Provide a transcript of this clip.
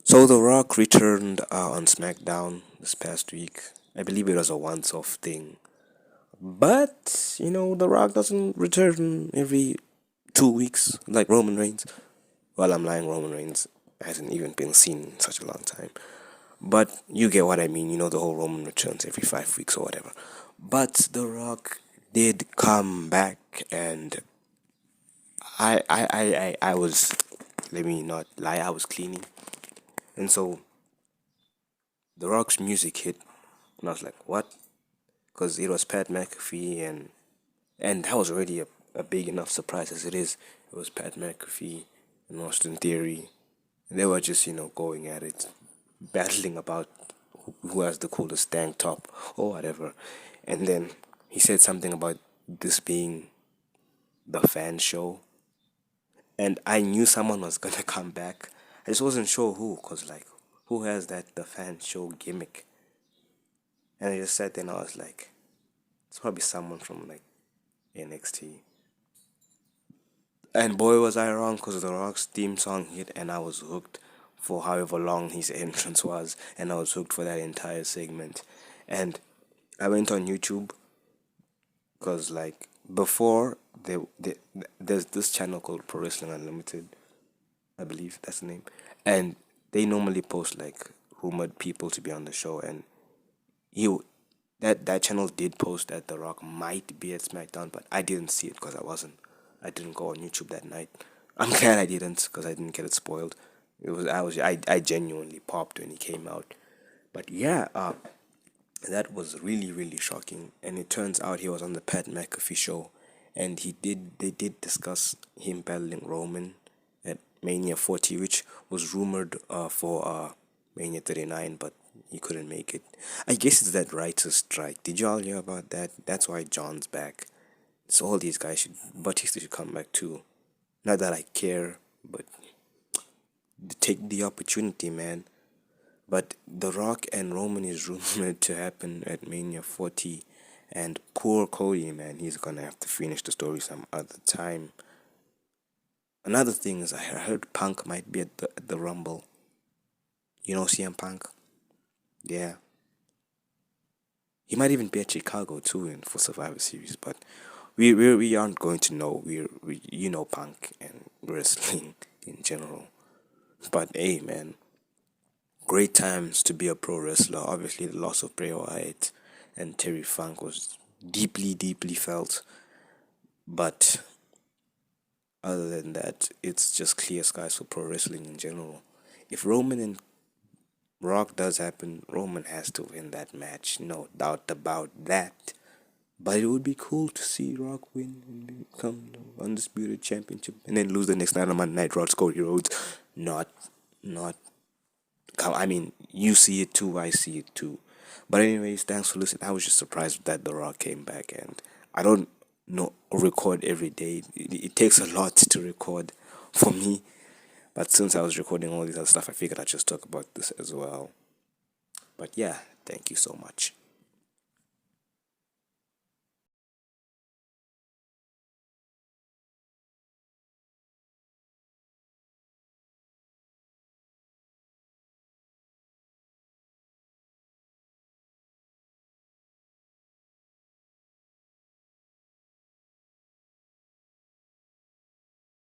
So The Rock returned on SmackDown this past week. I believe it was a once-off thing. But, The Rock doesn't return every 2 weeks like Roman Reigns. Well, I'm lying, Roman Reigns hasn't even been seen in such a long time. But you get what I mean, the whole Roman returns every 5 weeks or whatever. But The Rock did come back, and I was, let me not lie, I was cleaning. And so The Rock's music hit, and I was like, what? Because it was Pat McAfee, and that was already a big enough surprise as it is. It was Pat McAfee and Austin Theory. And they were just, going at it, battling about who has the coolest tank top or whatever. And then he said something about this being the fan show. And I knew someone was gonna come back. I just wasn't sure who, cause like, who has the fan show gimmick? And I just sat there and I was like, it's probably someone from like NXT. And boy, was I wrong, because The Rock's theme song hit, and I was hooked for however long his entrance was, and I was hooked for that entire segment. And I went on YouTube, because, like, before, there's this channel called Pro Wrestling Unlimited, I believe that's the name, and they normally post, like, rumored people to be on the show, and you that channel did post that The Rock might be at SmackDown, but I didn't see it because I didn't go on YouTube that night. I'm glad I didn't, because I didn't get it spoiled. I genuinely popped when he came out. But yeah, that was really really shocking, and it turns out he was on the Pat McAfee show, and they did discuss him battling Roman at Mania 40, which was rumored for Mania 39, but he couldn't make it. I guess it's that writer's strike. Did y'all hear about that? That's why John's back. So all these guys Batista should come back too. Not that I care, but take the opportunity, man. But The Rock and Roman is rumored to happen at Mania 40. And poor Cody, man, he's gonna have to finish the story some other time. Another thing is, I heard Punk might be at the Rumble. CM Punk? Yeah. He might even be at Chicago too for Survivor Series, but we aren't going to know. We Punk and wrestling in general. But hey, man, great times to be a pro wrestler. Obviously, the loss of Bray Wyatt and Terry Funk was deeply, deeply felt. But other than that, it's just clear skies for pro wrestling in general. If Roman and Rock does happen, Roman has to win that match. No doubt about that. But it would be cool to see Rock win and become the undisputed championship, and then lose the next night on Monday Night Raw to Cody Rhodes. Not. I mean, you see it too. I see it too. But anyways, thanks for listening. I was just surprised that The Rock came back, and I don't know record every day. It takes a lot to record for me. But since I was recording all this other stuff, I figured I'd just talk about this as well. But yeah, thank you so much.